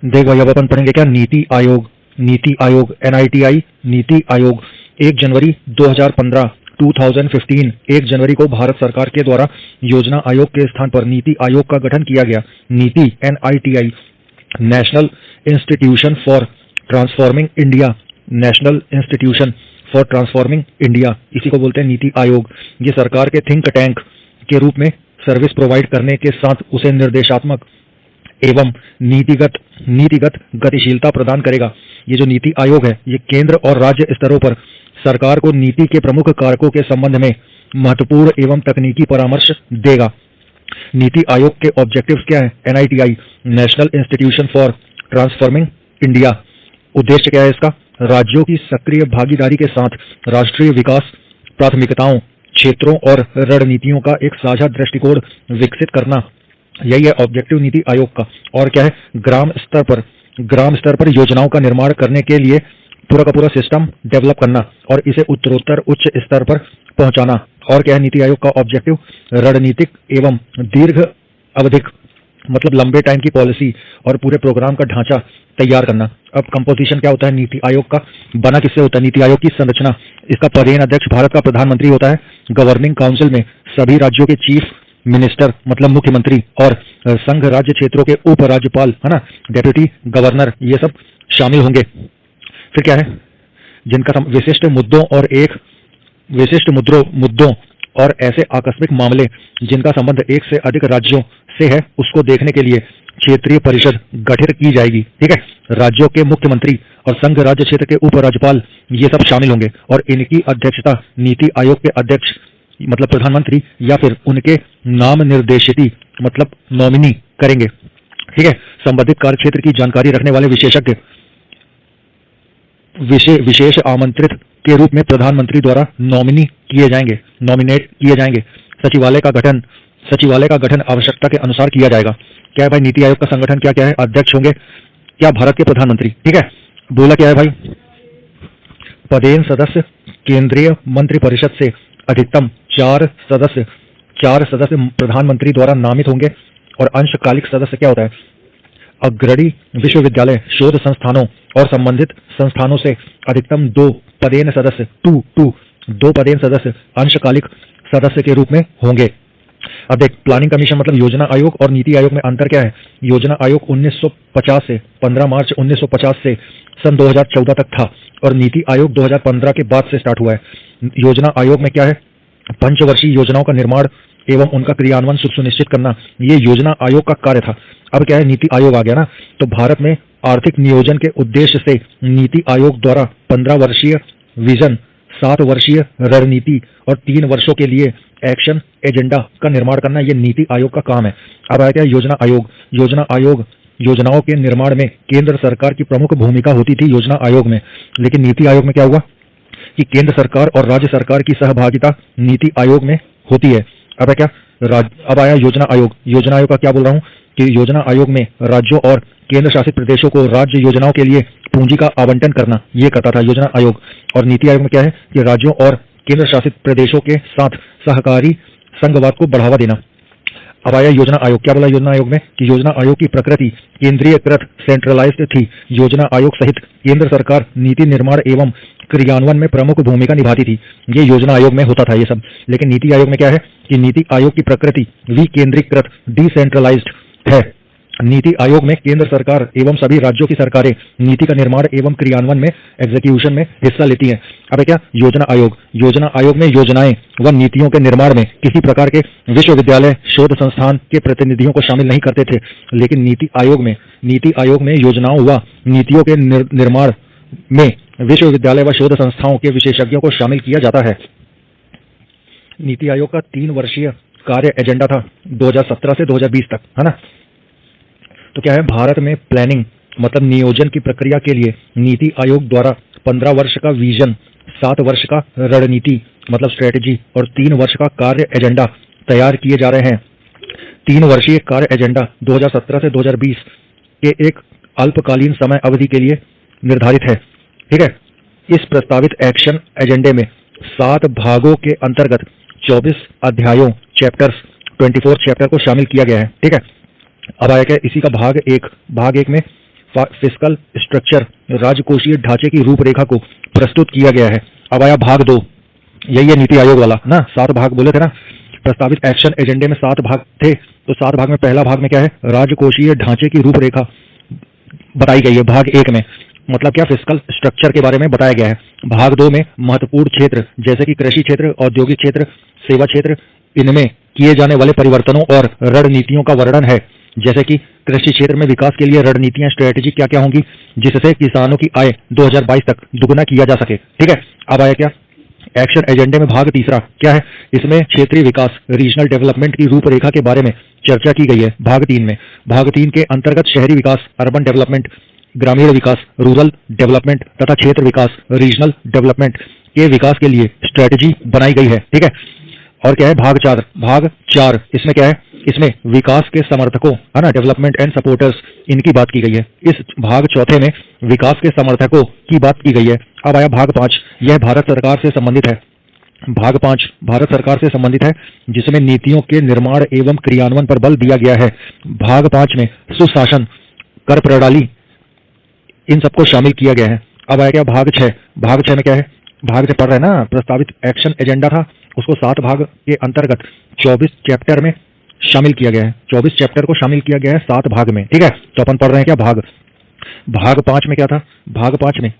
देख भाई, अब अपन पढ़ेंगे क्या नीति आयोग। नीति आयोग NITI नीति आयोग 1 जनवरी 2015 2015 1 जनवरी को भारत सरकार के द्वारा योजना आयोग के स्थान पर नीति आयोग का गठन किया गया। नीति NITI national institution for transforming India, national institution for transforming India, इसी को बोलते हैं नीति आयोग। ये सरकार के थिंक टैंक के रूप में सर्विस प्रोवाइड करने के साथ उसे निर्देशात्मक एवं नीतिगत गतिशीलता प्रदान करेगा। ये जो नीति आयोग है, ये केंद्र और राज्य स्तरों पर सरकार को नीति के प्रमुख कारकों के संबंध में महत्वपूर्ण एवं तकनीकी परामर्श देगा। नीति आयोग के ऑब्जेक्टिव्स क्या है? NITI national institution for transforming India, उद्देश्य क्या है इसका? राज्यों की सक्रिय भागीदारी के साथ राष्ट्रीय विकास प्राथमिकताओं, क्षेत्रों और रणनीतियों का एक साझा दृष्टिकोण विकसित करना, यही है ऑब्जेक्टिव नीति आयोग का। और क्या है? ग्राम स्तर पर योजनाओं का निर्माण करने के लिए पूरा का पूरा सिस्टम डेवलप करना और इसे उत्तरोत्तर उच्च स्तर पर पहुंचाना। और क्या है नीति आयोग का ऑब्जेक्टिव? रणनीतिक एवं दीर्घ अवधिक मतलब लंबे टाइम की पॉलिसी और पूरे प्रोग्राम का ढांचा तैयार करना। अब कंपोजिशन क्या होता है नीति आयोग का? बना किससे होता है नीति आयोग की संरचना? इसका पदेन अध्यक्ष भारत का प्रधानमंत्री होता है। गवर्निंग काउंसिल में सभी राज्यों के चीफ मिनिस्टर मतलब मुख्यमंत्री और संघ राज्य क्षेत्रों के उपराज्यपाल, है ना, डेप्यूटी गवर्नर, ये सब शामिल होंगे। फिर क्या है? जिनका विशिष्ट मुद्दों और ऐसे आकस्मिक मामले जिनका संबंध एक से अधिक राज्यों से है, उसको देखने के लिए क्षेत्रीय परिषद गठित की जाएगी। ठीक है, राज्यों के मुख्यमंत्री और संघ राज्य क्षेत्र के उपराज्यपाल ये सब शामिल होंगे और इनकी अध्यक्षता नीति आयोग के अध्यक्ष मतलब प्रधानमंत्री या फिर उनके नाम निर्देशित मतलब नॉमिनी करेंगे। ठीक है, संबंधित कार्यक्षेत्र की जानकारी रखने वाले विशेषज्ञ विशेष आमंत्रित के रूप में प्रधानमंत्री द्वारा नॉमिनेट किए जाएंगे। सचिवालय का गठन आवश्यकता के अनुसार किया जाएगा। क्या है भाई नीति आयोग का संगठन? क्या है? अध्यक्ष होंगे क्या? भारत के प्रधानमंत्री। ठीक है, बोला क्या है भाई? पदेन सदस्य केंद्रीय मंत्रिपरिषद से अधिकतम 4 सदस्य प्रधानमंत्री द्वारा नामित होंगे। और अंशकालिक सदस्य क्या होता है? अग्रणी विश्वविद्यालय, शोध संस्थानों और संबंधित संस्थानों से अधिकतम 2 पदेन सदस्य अंशकालिक सदस्य के रूप में होंगे। अब देख, प्लानिंग कमीशन मतलब योजना आयोग और नीति आयोग में अंतर क्या है? योजना आयोग 1950 से 15 मार्च 1950 से सन 2014 तक था और नीति आयोग 2015 के बाद से स्टार्ट हुआ है। योजना आयोग में क्या है? पंचवर्षीय योजनाओं का निर्माण एवं उनका क्रियान्वयन सुनिश्चित करना, ये योजना आयोग का कार्य था। अब क्या है? नीति आयोग आ गया ना, तो भारत में आर्थिक नियोजन के उद्देश्य से नीति आयोग द्वारा 15 वर्षीय विजन, 7 वर्षीय रणनीति और 3 वर्षों के लिए एक्शन एजेंडा का निर्माण करना, ये नीति आयोग का काम है। अब आया क्या? योजना आयोग योजनाओं के निर्माण में केंद्र सरकार की प्रमुख भूमिका होती थी योजना आयोग में, लेकिन नीति आयोग में क्या हुआ कि केंद्र सरकार और राज्य सरकार की सहभागिता नीति आयोग में होती है। अब है क्या? अब आया योजना आयोग का क्या बोल रहा हूँ कि योजना आयोग में राज्यों और केंद्र शासित प्रदेशों को राज्य योजनाओं के लिए पूंजी का आवंटन करना, ये करता था योजना आयोग। और नीति आयोग में क्या है कि राज्यों और केंद्र शासित प्रदेशों के साथ सहकारी संघवाद को बढ़ावा देना। अब आया योजना आयोग। क्या बोला योजना आयोग में कि योजना आयोग की प्रकृति केंद्रीयकृत सेंट्रलाइज्ड थी। योजना आयोग सहित केंद्र सरकार नीति निर्माण एवं क्रियान्वयन में प्रमुख भूमिका निभाती थी। ये योजना आयोग में होता था ये सब। लेकिन नीति आयोग में क्या है कि नीति आयोग की प्रकृति विकेंद्रीकृत डिसेंट्रलाइज्ड है। नीति आयोग में केंद्र सरकार एवं सभी राज्यों की सरकारें नीति का निर्माण एवं क्रियान्वयन में एग्जीक्यूशन में हिस्सा लेती हैं। अब क्या? योजना आयोग में योजनाएं व नीतियों के निर्माण में किसी प्रकार के विश्वविद्यालय, शोध संस्थान के प्रतिनिधियों को शामिल नहीं करते थे, लेकिन नीति आयोग में योजनाओं व नीतियों के निर्माण में विश्वविद्यालय व शोध संस्थाओं के विशेषज्ञों को शामिल किया जाता है। नीति आयोग का 3 वर्षीय कार्य एजेंडा था 2017 से 2020 तक, है ना। तो क्या है? भारत में प्लानिंग मतलब नियोजन की प्रक्रिया के लिए नीति आयोग द्वारा 15 वर्ष का विजन, 7 वर्ष का रणनीति मतलब स्ट्रेटेजी और 3 वर्ष का कार्य एजेंडा तैयार किए जा रहे हैं। 3 वर्षीय कार्य एजेंडा 2017 से 2020 के एक अल्पकालीन समय अवधि के लिए निर्धारित है। ठीक है, इस प्रस्तावित एक्शन एजेंडे में 7 भागों के अंतर्गत 24 अध्यायों, चैप्टर्स, 24 चैप्टर को शामिल किया गया है। ठीक है, अब आया क्या? इसी का भाग एक में फिस्कल स्ट्रक्चर, राजकोषीय ढांचे की रूपरेखा को प्रस्तुत किया गया है। अब आया भाग 2, यही है नीति आयोग वाला ना। 7 भाग बोले थे ना, प्रस्तावित एक्शन एजेंडे में 7 भाग थे, तो 7 भाग में पहला भाग में क्या है, राजकोषीय ढांचे की रूपरेखा बताई गई है। भाग 1 में मतलब क्या, फिस्कल स्ट्रक्चर के बारे में बताया गया है। भाग 2 में महत्वपूर्ण क्षेत्र जैसे कि कृषि क्षेत्र, औद्योगिक क्षेत्र, सेवा क्षेत्र, इनमें किए जाने वाले परिवर्तनों और रणनीतियों का वर्णन है। जैसे कि कृषि क्षेत्र में विकास के लिए रणनीतियां, स्ट्रेटेजी क्या क्या होंगी जिससे किसानों की आय 2022 तक दुगुना किया जा सके। ठीक है, अब आया क्या, एक्शन एजेंडे में भाग 3 क्या है, इसमें क्षेत्रीय विकास, रीजनल डेवलपमेंट की रूपरेखा के बारे में चर्चा की गई है। भाग 3 में, भाग 3 के अंतर्गत शहरी विकास, अर्बन डेवलपमेंट, ग्रामीण विकास, रूरल डेवलपमेंट तथा क्षेत्र विकास, रीजनल डेवलपमेंट के विकास के लिए स्ट्रेटेजी बनाई गई है। ठीक है, और क्या है भाग 4, भाग 4 इसमें क्या है, इसमें विकास के समर्थकों है ना, डेवलपमेंट एंड सपोर्टर्स, इनकी बात की गई है। इस भाग 4 में विकास के समर्थकों की बात की गई है। अब आया भाग 5, यह भारत सरकार से संबंधित है। भाग 5 भारत सरकार से संबंधित है, जिसमें नीतियों के निर्माण एवं क्रियान्वयन पर बल दिया गया है। भाग 5 में सुशासन, कर प्रणाली, इन सबको शामिल किया गया है। अब आया क्या भाग 6, भाग 6 में क्या है, भाग से पढ़ रहे हैं ना, प्रस्तावित एक्शन एजेंडा था, उसको 7 भाग के अंतर्गत 24 चैप्टर में शामिल किया गया है। 24 चैप्टर को शामिल किया गया है 7 भाग में। ठीक है, तो अपन पढ़ रहे हैं क्या, भाग 5 में क्या था, भाग 5 में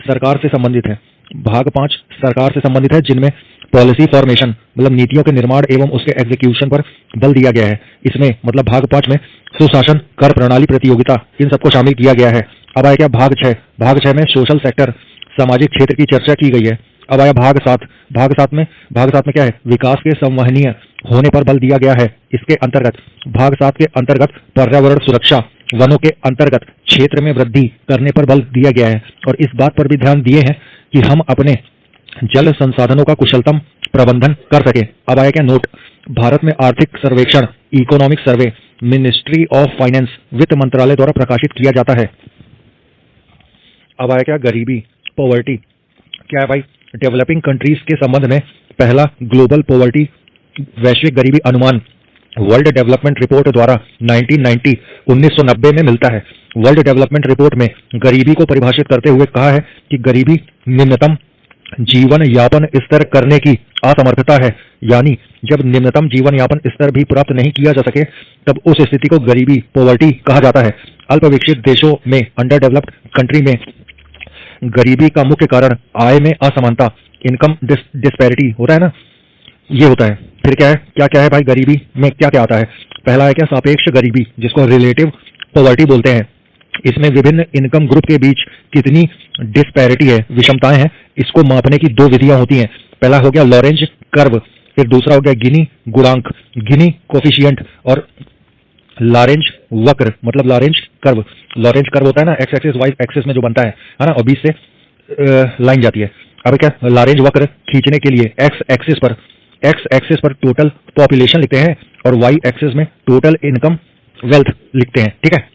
सरकार से संबंधित है। भाग 5 सरकार से संबंधित है, जिनमें पॉलिसी फॉर्मेशन मतलब नीतियों के निर्माण एवं उसके एग्जीक्यूशन पर बल दिया गया है। इसमें मतलब भाग 5 में सुशासन, कर प्रणाली, प्रतियोगिता, इन सबको शामिल किया गया है। अब आया क्या भाग 6, भाग 6 में सोशल सेक्टर, सामाजिक क्षेत्र की चर्चा की गई है। अब आया भाग 7, भाग 7 में क्या है, विकास के संवहनीय होने पर बल दिया गया है। इसके अंतर्गत भाग 7 के अंतर्गत पर्यावरण सुरक्षा, वनों के अंतर्गत क्षेत्र में वृद्धि करने पर बल दिया गया है, और इस बात पर भी ध्यान दिए हैं कि हम अपने जल संसाधनों का कुशलतम प्रबंधन कर सके। अब आया क्या नोट, भारत में आर्थिक सर्वेक्षण, economic survey, ministry of finance, वित्त मंत्रालय द्वारा प्रकाशित किया जाता है। अब आया क्या गरीबी, पॉवर्टी, क्या है भाई, डेवलपिंग कंट्रीज के संबंध में पहला ग्लोबल पॉवर्टी वैश्विक गरीबी अनुमान वर्ल्ड डेवलपमेंट रिपोर्ट द्वारा 1990 में मिलता है। वर्ल्ड डेवलपमेंट रिपोर्ट में गरीबी को परिभाषित करते हुए कहा है कि गरीबी निम्नतम जीवन यापन स्तर करने की असमर्थता है, यानी जब निम्नतम जीवन यापन स्तर भी प्राप्त नहीं किया जा सके तब उस स्थिति को गरीबी, पॉवर्टी कहा जाता है। अल्प विकसित देशों में, अंडर डेवलप्ड कंट्री में गरीबी का मुख्य कारण आय में असमानता, इनकम डिस्पैरिटी होता है ना, ये होता है। फिर क्या है, क्या है भाई, गरीबी में क्या क्या आता है। पहला है क्या, सापेक्ष गरीबी, जिसको रिलेटिव पॉवर्टी बोलते हैं। इसमें विभिन्न इनकम ग्रुप के बीच कितनी डिस्पैरिटी है, विषमताएं हैं, इसको मापने की 2 विधियां होती हैं। पहला हो गया लॉरेंज कर्व, फिर दूसरा हो गया गिनी गुणांक, गिनी कोफिशिएंट, और लॉरेंज वक्र मतलब लॉरेंज कर्व। लॉरेंज कर्व होता है ना, एक्स एक्सिस वाई एक्सिस में जो बनता है ना, और बीच से लाइन जाती है। अब क्या, लॉरेंज वक्र खींचने के लिए एक्स एक्सिस पर टोटल पॉपुलेशन लिखते हैं और वाई एक्सिस में टोटल इनकम वेल्थ लिखते हैं। ठीक है,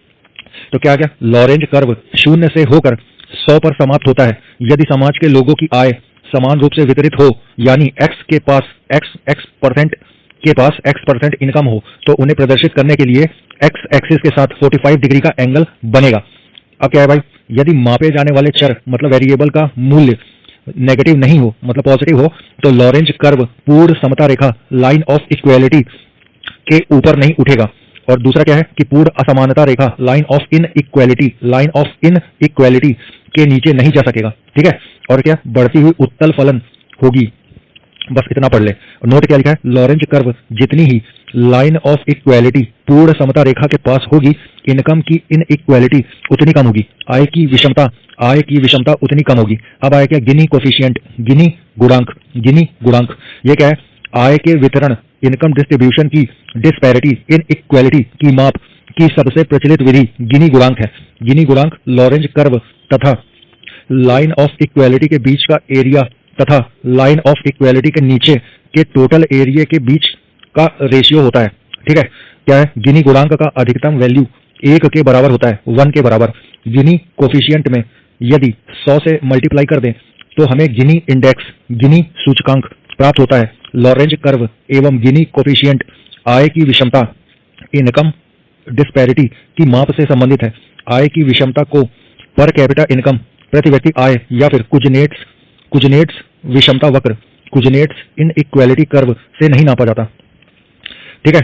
तो क्या गया, लॉरेंज कर्व 0 से होकर 100 पर समाप्त होता है यदि समाज के लोगों की आय समान रूप से वितरित हो, यानी एक्स के पास एक्स परसेंट इनकम हो, तो उन्हें प्रदर्शित करने के लिए एक्स एक्सिस के साथ 45 डिग्री का एंगल बनेगा। अब क्या है भाई, यदि मापे जाने वाले चर मतलब वेरिएबल का मूल्य नेगेटिव नहीं हो मतलब पॉजिटिव हो, तो लॉरेंज कर्व पूर्ण समता रेखा, लाइन ऑफ इक्वालिटी के ऊपर नहीं उठेगा। और दूसरा क्या है कि पूर्ण असमानता रेखा, लाइन ऑफ इनइक्वालिटी के नीचे नहीं जा सकेगा। ठीक है, और क्या, बढ़ती हुई उत्तल फलन होगी। बस इतना पढ़ ले। नोट क्या लिखा है, लॉरेंज कर्व जितनी ही लाइन ऑफ इक्वालिटी पूर्ण समता रेखा के पास होगी, इनकम की इनइक्वालिटी उतनी कम होगी, आय की विषमता उतनी कम होगी। अब आया क्या, गिनी कोफिशिएंट, गिनी गुणांक, ये क्या है, आय के वितरण, इनकम डिस्ट्रीब्यूशन की डिस्पैरिटी, इनइक्वालिटी की माप की सबसे प्रचलित विधि गिनी गुणांक है। गिनी गुणांक लॉरेंज कर्व तथा लाइन ऑफ इक्वालिटी के बीच का एरिया तथा लाइन ऑफ इक्वालिटी के नीचे के टोटल एरिया के बीच का रेशियो होता है। ठीक है, क्या है, गिनी गुणांक का अधिकतम वैल्यू 1 के बराबर होता है, 1 के बराबर। गिनी कोफिशिएंट में यदि 100 से मल्टीप्लाई कर दें तो हमें गिनी इंडेक्स, गिनी सूचकांक प्राप्त होता है। लॉरेंज कर्व एवं गिनी कोफिशिएंट आय की विषमता, इनकम डिस्पैरिटी की माप से संबंधित है। आय की विषमता को पर कैपिटा इनकम, प्रति व्यक्ति आय, या फिर कुजनेट्स विषमता वक्र, कुजनेट्स इनइक्वालिटी कर्व से नहीं नापा जाता। ठीक है,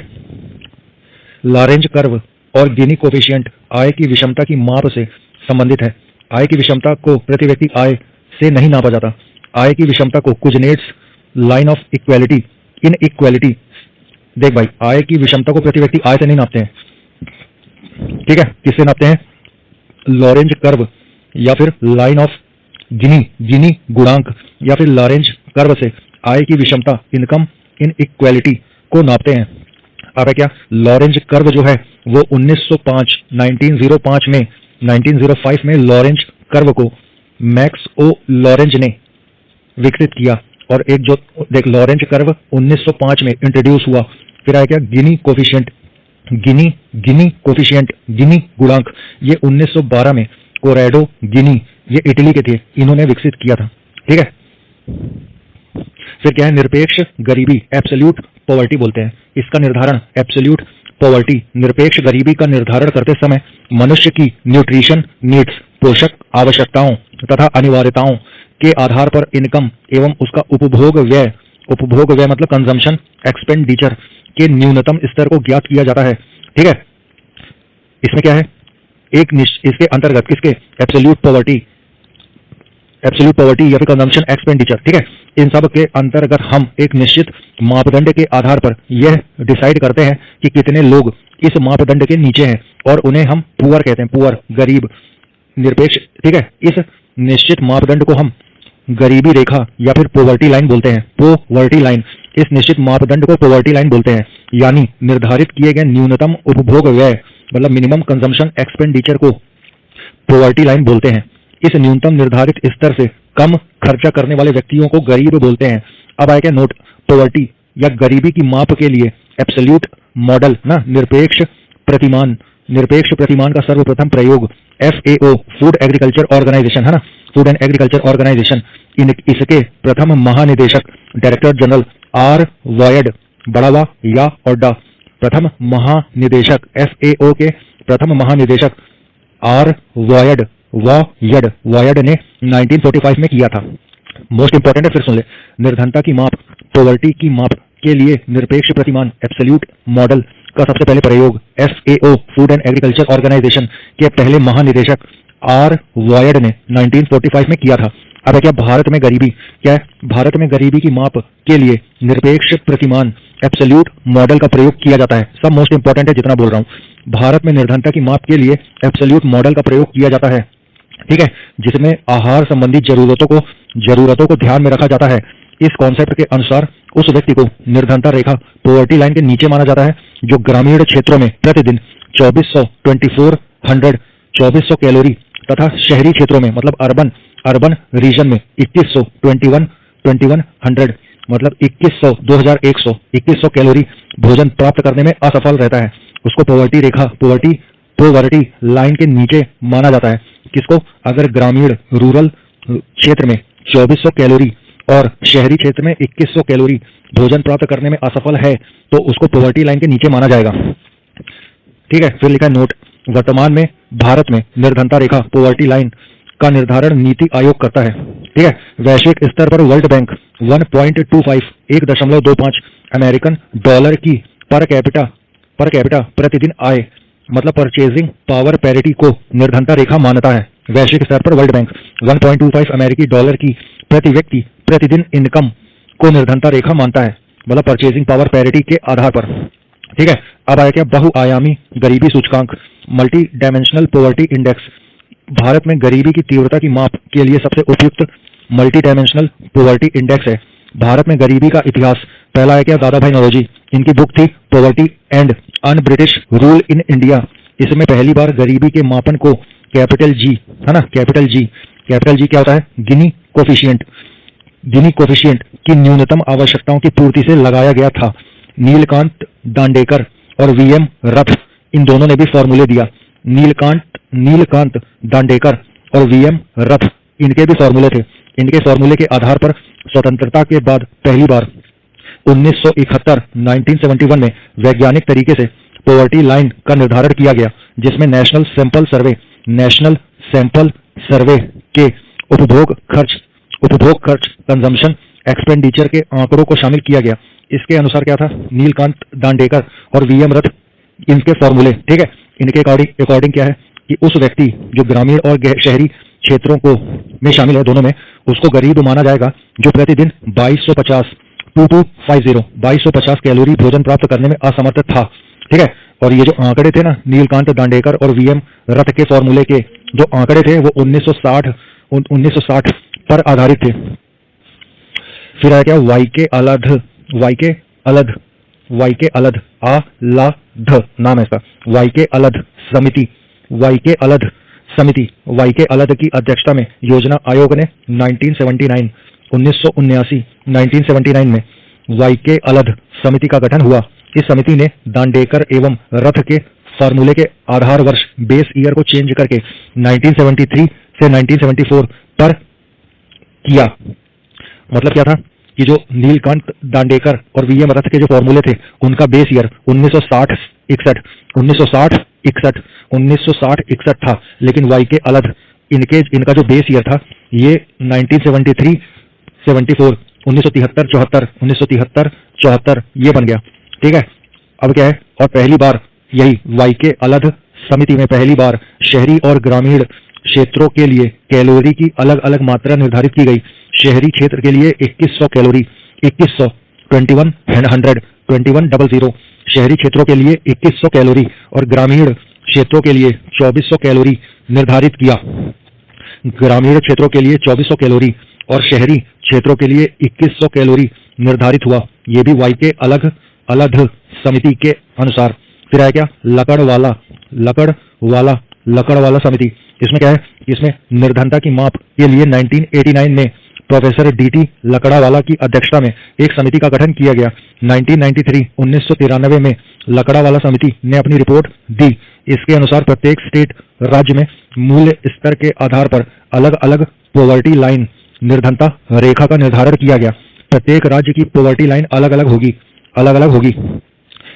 लॉरेंज कर्व और गिनी कोफिशिएंट आय की विषमता की माप से संबंधित है। आय की विषमता को प्रति व्यक्ति आय से नहीं नापा जाता। आय की विषमता को Kuznets line of equality inequality, देख भाई, आय की विषमता को प्रति व्यक्ति आय से नहीं नापते हैं। ठीक है, किससे नापते हैं? लॉरेंज कर्व या फिर लाइन ऑफ गिनी गुणांक या फिर लॉरेंज कर्व से आय की विषमता इनकम इनइक्वालिटी को नापते हैं। अब है क्या, लॉरेंज कर्व जो है वो 1905 में लॉरेंज कर्व को मैक्स ओ लॉरेंज ने विकसित किया। और एक जो देख, लॉरेंज कर्व 1905 में इंट्रोड्यूस हुआ। फिर आया क्या, गिनी कोफिशिएंट, गिनी गुणांक, ये 1912 में कोरेडो गिनी, ये इटली के थे, इन्होंने विकसित किया था। ठीक है, फिर क्या है, निरपेक्ष गरीबी, एब्सोल्यूट पॉवर्टी बोलते हैं इसका निर्धारण। एब्सोल्यूट पॉवर्टी, निरपेक्ष गरीबी का निर्धारण करते समय मनुष्य की न्यूट्रिशन नीड्स, पोषक आवश्यकताओं तथा अनिवार्यताओं के आधार पर इनकम एवं उसका उपभोग व्यय मतलब कंजम्पशन एक्सपेंडिचर के न्यूनतम स्तर को ज्ञात किया जाता है। ठीक है, इसमें क्या है, इसके अंतर्गत किसके, एब्सोल्यूट पॉवर्टी या फिर कंजम्पशन एक्सपेंडिचर। ठीक है, इन सब के अंतर्गत हम एक निश्चित मापदंड के आधार पर यह डिसाइड करते हैं कि कितने लोग इस मापदंड के नीचे हैं और उन्हें हम पुअर कहते हैं, पुअर, गरीब, निरपेक्ष। ठीक है, इस निश्चित मापदंड को हम गरीबी रेखा या फिर पॉवर्टी लाइन बोलते हैं। पॉवर्टी लाइन, इस निश्चित मापदंड को पॉवर्टी लाइन बोलते हैं, यानी निर्धारित किए गए न्यूनतम उपभोग व्यय मतलब मिनिमम कंजम्पशन एक्सपेंडिचर को पॉवर्टी लाइन बोलते हैं। इस न्यूनतम निर्धारित स्तर से कम खर्चा करने वाले व्यक्तियों को गरीब बोलते हैं। अब आया क्या, नोट, पॉवर्टी या गरीबी की माप के लिए एब्सोल्यूट मॉडल ना, निरपेक्ष प्रतिमान का सर्वप्रथम प्रयोग FAO, फूड एग्रीकल्चर ऑर्गेनाइजेशन है ना, फूड एंड एग्रीकल्चर ऑर्गेनाइजेशन, इसके प्रथम महानिदेशक डायरेक्टर जनरल R. वॉयड, बड़ावा या ओड्डा, प्रथम महानिदेशक FAO के प्रथम महानिदेशक R. वॉयड ने 1945 में किया था। मोस्ट इंपॉर्टेंट है, फिर सुन ले, निर्धनता की माप, पॉवर्टी की माप के लिए निरपेक्ष प्रतिमान एब्सोल्यूट मॉडल का सबसे पहले प्रयोग FAO, food and agriculture organization के पहले महानिदेशक R. वॉयड ने 1945 में किया था। अब है क्या, भारत में गरीबी, क्या है, भारत में गरीबी की माप के लिए निरपेक्ष प्रतिमान एब्सोल्यूट मॉडल का प्रयोग किया जाता है। सब मोस्ट इंपॉर्टेंट है जितना बोल रहा हूँ। भारत में निर्धनता की माप के लिए एब्सोल्यूट मॉडल का प्रयोग किया जाता है। ठीक है, जिसमें आहार संबंधी जरूरतों को ध्यान में रखा जाता है। इस कॉन्सेप्ट के अनुसार उस व्यक्ति को निर्धनता रेखा, पॉवर्टी लाइन के नीचे माना जाता है जो ग्रामीण क्षेत्रों में प्रतिदिन 2400 कैलोरी तथा शहरी क्षेत्रों में मतलब अर्बन रीजन में 2100 मतलब 2100 कैलोरी भोजन प्राप्त करने में असफल रहता है। उसको पॉवर्टी रेखा, पॉवर्टी लाइन के नीचे माना जाता है। किसको? अगर ग्रामीण रूरल क्षेत्र में 2400 कैलोरी और शहरी क्षेत्र में 2100 कैलोरी भोजन प्राप्त करने में असफल है तो उसको पॉवर्टी लाइन के नीचे माना जाएगा। ठीक है, फिर लिखा है नोट, वर्तमान में भारत में निर्धनता रेखा, पॉवर्टी लाइन का निर्धारण नीति आयोग करता है। ठीक है, वैश्विक स्तर पर वर्ल्ड बैंक 1.25 अमेरिकन डॉलर की पर कैपिटा प्रतिदिन आय मतलब परचेजिंग पावर पैरिटी को निर्धनता रेखा मानता है। वैश्विक स्तर पर वर्ल्ड बैंक 1.25 अमेरिकी डॉलर की प्रति व्यक्ति प्रतिदिन इनकम को निर्धनता रेखा मानता है, मतलब परचेजिंग पावर पैरिटी के आधार पर। ठीक है, अब आया क्या, बहुआयामी गरीबी सूचकांक, multi dimensional poverty index. Bharat में गरीबी की तीव्रता की माप के लिए सबसे उपयुक्त मल्टी डायमेंशनल पॉवर्टी इंडेक्स है। भारत में गरीबी का इतिहास, पहला है क्या, दादा भाई नौरोजी, इनकी बुक थी poverty and un British rule in India. इसमें पहली बार गरीबी के मापन को कैपिटल जी है ना, कैपिटल जी क्या होता है, गिनी कोफिशिएंट की न्यूनतम आवश्यकताओं की पूर्ति से लगाया गया था। नीलकांत दांडेकर और VM रथ, इन दोनों ने भी फॉर्मूले दिया। नीलकांत दांडेकर और VM रथ, इनके भी फॉर्मूले थे। इनके फॉर्मूले के आधार पर स्वतंत्रता के बाद पहली बार 1971 में वैज्ञानिक तरीके से पॉवर्टी लाइन का निर्धारण किया गया, जिसमें नेशनल सैंपल सर्वे के उपभोग खर्च कंजम्पशन एक्सपेंडिचर के आंकड़ों को शामिल किया गया। इसके अनुसार क्या था, नीलकांत दांडेकर और वीएम रथ, इनके फॉर्मूले, ठीक है, इनके अकॉर्डिंग क्या है कि उस व्यक्ति जो ग्रामीण और शहरी क्षेत्रों को में शामिल है, दोनों में, उसको गरीब माना जाएगा जो प्रतिदिन 2250 कैलोरी भोजन प्राप्त करने में असमर्थ था, ठीक है। और ये जो आंकड़े थे ना, नीलकांत दांडेकर और वीएम रथ के फॉर्मूले के जो आंकड़े थे वो 1960 पर आधारित थे। फिर आया क्या, वाई के अलध नाम है इसका, वाई के अलध समिति की अध्यक्षता में योजना आयोग ने 1979 में वाई के अलध समिति का गठन हुआ। इस समिति ने दांडेकर एवं रथ के फार्मूले के आधार वर्ष बेस ईयर को चेंज करके 1973 से 1974 पर किया। मतलब क्या था कि जो नीलकांत दांडेकर और वीएम रथ के जो फॉर्मूले थे, उनका बेस ईयर 1960-61 था, लेकिन वाई के अलध इनका जो बेस ईयर था ये 1973-74 ये बन गया, ठीक है। अब क्या है, और पहली बार यही वाई के अलध समिति में पहली बार शहरी और ग्रामीण क्षेत्रों के लिए कैलोरी की अलग अलग मात्रा निर्धारित की गई। शहरी क्षेत्र के लिए 2100 कैलोरी, 2100 शहरी क्षेत्रों के लिए 2100 कैलोरी और ग्रामीण क्षेत्रों के लिए 2400 कैलोरी निर्धारित किया। ग्रामीण क्षेत्रों के लिए 2400 कैलोरी और शहरी क्षेत्रों के लिए 2100 कैलोरी निर्धारित हुआ। ये भी वाई के अलग समिति के अनुसार। फिर आया क्या, लकड़ वाला समिति। इसमें क्या है, इसमें निर्धनता की माप के लिए 1989 में प्रोफेसर डीटी लकड़ावाला की अध्यक्षता में एक समिति का गठन किया गया। 1993 में लकड़ावाला समिति ने अपनी रिपोर्ट दी। इसके अनुसार प्रत्येक स्टेट राज्य में मूल्य स्तर के आधार पर अलग अलग पॉवर्टी लाइन निर्धनता रेखा का निर्धारण किया गया। प्रत्येक राज्य की पॉवर्टी लाइन अलग अलग होगी।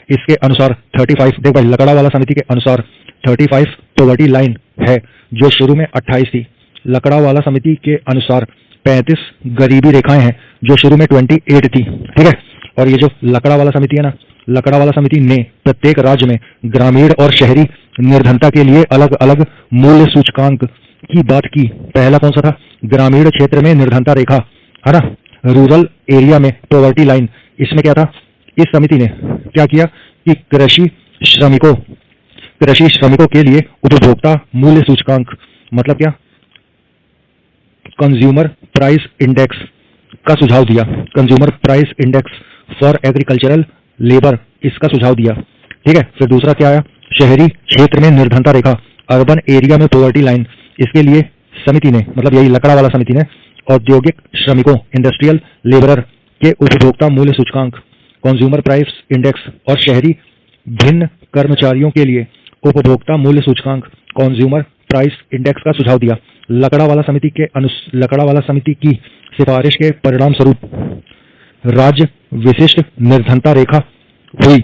इसके अनुसार 35, देख भाई, लकड़ावाला समिति के अनुसार 35 पॉवर्टी लाइन है जो शुरू में 28 थी। लकड़ावाला समिति के अनुसार 35 गरीबी रेखाएं हैं जो शुरू में 28 थी, ठीक है। और ये जो लकड़ावाला समिति है ना, लकड़ावाला समिति ने प्रत्येक राज्य में ग्रामीण और शहरी निर्धनता के लिए अलग अलग मूल्य सूचकांक की बात की। पहला कौन सा था, ग्रामीण क्षेत्र में निर्धनता रेखा, है ना, रूरल एरिया में पॉवर्टी लाइन। इसमें क्या था, इस समिति ने क्या किया कि कृषि श्रमिकों के लिए उपभोक्ता मूल्य सूचकांक, मतलब क्या, कंज्यूमर प्राइस इंडेक्स का सुझाव दिया। Consumer price index for agricultural labour, इसका सुझाव दिया, ठीक है। फिर दूसरा क्या आया, शहरी क्षेत्र में निर्धनता रेखा, अर्बन एरिया में पॉवर्टी लाइन। इसके लिए समिति ने, मतलब यही लकड़ावाला समिति ने, औद्योगिक श्रमिकों इंडस्ट्रियल लेबरर के उपभोक्ता मूल्य सूचकांक कंज्यूमर प्राइस इंडेक्स और शहरी भिन्न कर्मचारियों के लिए उपभोक्ता मूल्य सूचकांक कंज्यूमर प्राइस इंडेक्स का सुझाव दिया। लकड़ावाला समिति की सिफारिश के परिणाम स्वरूप राज्य विशिष्ट निर्धनता रेखा हुई।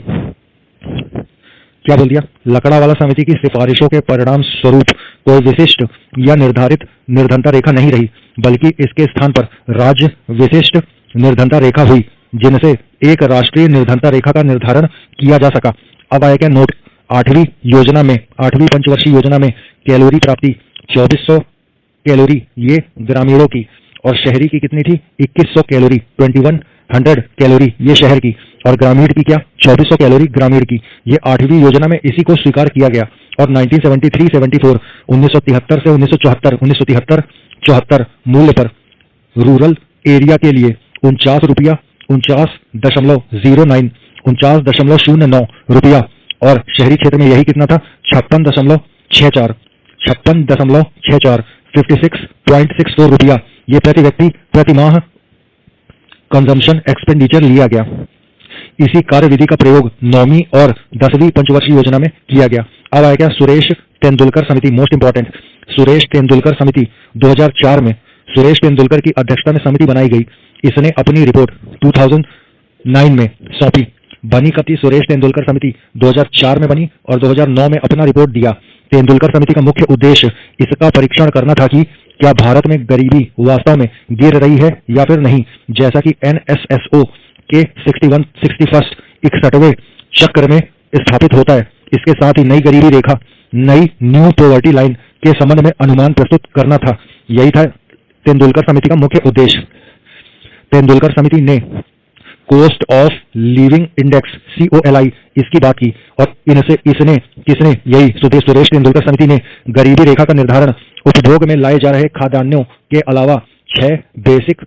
क्या बोल दिया, लकड़ावाला समिति की सिफारिशों के परिणाम स्वरूप कोई विशिष्ट या निर्धारित निर्धनता रेखा नहीं रही, बल्कि इसके स्थान पर राज्य विशिष्ट निर्धनता रेखा हुई, जिनसे एक राष्ट्रीय निर्धनता रेखा का निर्धारण किया जा सका। अब आया क्या नोट, 8वीं पंचवर्षीय योजना में कैलोरी प्राप्ति 2400 कैलोरी ये ग्रामीणों की, और शहरी की कितनी थी, 2100 कैलोरी, 2100 कैलोरी ये शहर की, और ग्रामीण की क्या, 2400 कैलोरी ग्रामीण की। ये 8वीं योजना में इसी को स्वीकार किया गया। और 1973-74 1973 से 1974 मूल्य पर रूरल एरिया के लिए 49.09 रुपया, और शहरी क्षेत्र में यही कितना था, 56.64 56.64 रुपया ये प्रति व्यक्ति प्रति माह कंजम्पशन एक्सपेंडिचर लिया गया। इसी कार्यविधि का प्रयोग 9वीं और 10वीं पंचवर्षीय योजना में किया गया। अब आया क्या, सुरेश तेंदुलकर समिति, मोस्ट इंपॉर्टेंट, सुरेश तेंदुलकर समिति 2004 में सुरेश तेंदुलकर की अध्यक्षता में समिति बनाई गई। इसने अपनी रिपोर्ट 2009 में सौंपी। बनी कब थी? सुरेश तेंदुलकर समिति 2004 में बनी और 2009 में अपना रिपोर्ट दिया। तेंदुलकर समिति का मुख्य उद्देश्य इसका परीक्षण करना था कि क्या भारत में गरीबी वास्तव में गिर रही है या फिर नहीं, जैसा कि NSSO के 61वें चक्र में स्थापित होता है। इसके साथ ही नई गरीबी रेखा, नई न्यू पॉवर्टी लाइन के संबंध में अनुमान प्रस्तुत करना था। यही था तेंदुलकर समिति का मुख्य उद्देश्य। तेंदुलकर समिति ने cost of living index COLI इसकी बात की और किसने? यही सुरेश तेंदुलकर समिति ने गरीबी रेखा का निर्धारण उपभोग में लाए जा रहे खाद्यान्नों के अलावा 6 बेसिक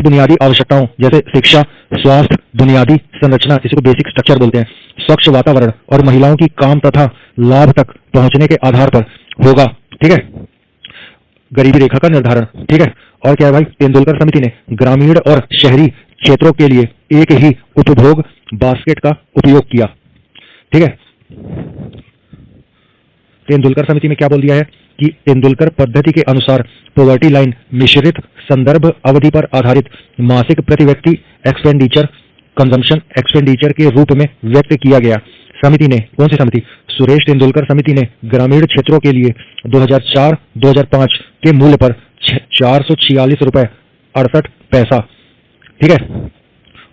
बुनियादी आवश्यकताओं जैसे शिक्षा, स्वास्थ्य, बुनियादी संरचना, इसी को बेसिक स्ट्रक्चर बोलते हैं, स्वच्छ वातावरण और महिलाओं की काम तथा लाभ तक पहुंचने के आधार पर होगा। ठीक है, गरीबी रेखा का निर्धारण। ठीक है, और क्या है भाई? तेंदुलकर समिति ने ग्रामीण और शहरी क्षेत्रों के लिए एक ही उपभोग बास्केट का उपयोग किया। ठीक है, तेंदुलकर समिति में क्या बोल दिया है कि तेंदुलकर पद्धति के अनुसार पॉवर्टी लाइन मिश्रित संदर्भ अवधि पर आधारित मासिक प्रति व्यक्ति एक्सपेंडिचर, कंजम्पशन एक्सपेंडिचर के रूप में व्यक्त किया गया। समिति ने, कौन सी समिति? सुरेश तेंदुलकर समिति ने ग्रामीण क्षेत्रों के लिए 2004-2005 के मूल्य पर 446 रुपए 68 पैसा, ठीक है,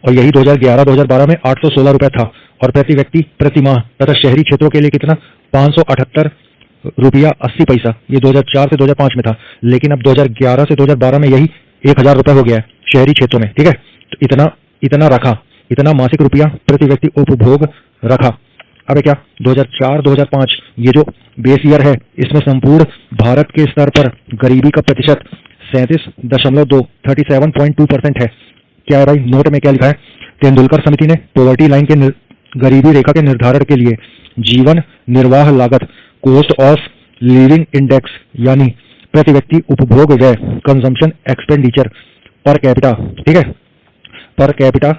और यही 2011-2012 में 816 रुपए था, और प्रति व्यक्ति प्रति माह तथा शहरी क्षेत्रों के लिए कितना? 578 रुपया 80 पैसा। ये 2004 से 2005 में था, लेकिन अब 2011 से 2012 में यही 1000 रुपए हो गया है शहरी क्षेत्रों में। ठीक है, तो इतना मासिक रुपया प्रति व्यक्ति उपभोग रखा। अब क्या 2004-2005 ये जो बेस ईयर है, इसमें संपूर्ण भारत के स्तर पर गरीबी का प्रतिशत 37.2% है। क्या है भाई? नोट में क्या लिखा है? तेंदुलकर समिति ने पॉवर्टी लाइन के गरीबी रेखा के निर्धारण के लिए जीवन निर्वाह लागत, कॉस्ट ऑफ लिविंग इंडेक्स यानी प्रति व्यक्ति उपभोग व्यय, कंजम्पशन एक्सपेंडिचर पर कैपिटा, ठीक है, पर कैपिटा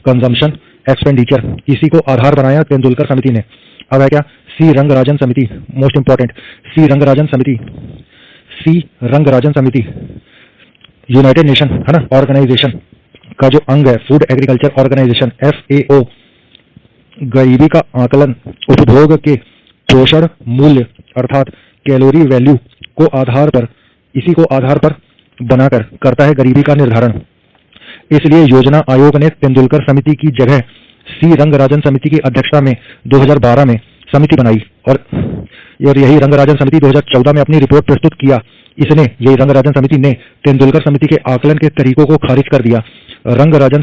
कंजम्पशन एक्सपेंडिचर, इसी को आधार बनाया तेंदुलकर समिति ने। अब है क्या? सी रंगराजन समिति, मोस्ट इंपॉर्टेंट, सी रंगराजन समिति यूनाइटेड नेशन है ना ऑर्गेनाइजेशन का जो अंग है, फूड एग्रीकल्चर ऑर्गेनाइजेशन FAO, गरीबी का आकलन उपभोग के पोषण मूल्य अर्थात कैलोरी वैल्यू को आधार पर बनाकर करता है गरीबी का निर्धारण। इसलिए योजना आयोग ने तेंदुलकर समिति की जगह सी रंगराजन समिति की अध्यक्षता में 2012 में समिति बनाई, और यही रंगराजन समिति 2014 में अपनी रिपोर्ट प्रस्तुत किया। यही रंगराजन समिति ने तेंदुलकर समिति के आकलन के तरीकों को खारिज कर दिया। रंगराजन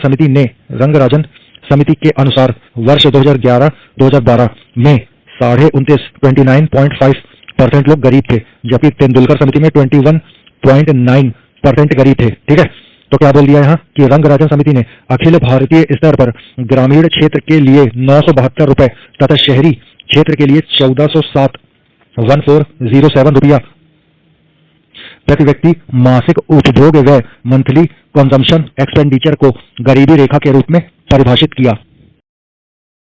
समिति के अनुसार वर्ष 2011-2012 में 29.5% लोग गरीब थे, जबकि तेंदुलकर समिति में 21.9% गरीब थे। ठीक है, तो क्या बोल दिया यहाँ कि रंगराजन समिति ने अखिल भारतीय स्तर पर ग्रामीण क्षेत्र के लिए 972 रुपए तथा शहरी क्षेत्र के लिए 1407 रुपया प्रति व्यक्ति मासिक उपभोग व्यय, मंथली कंजम्पशन एक्सपेंडिचर को गरीबी रेखा के रूप में परिभाषित किया।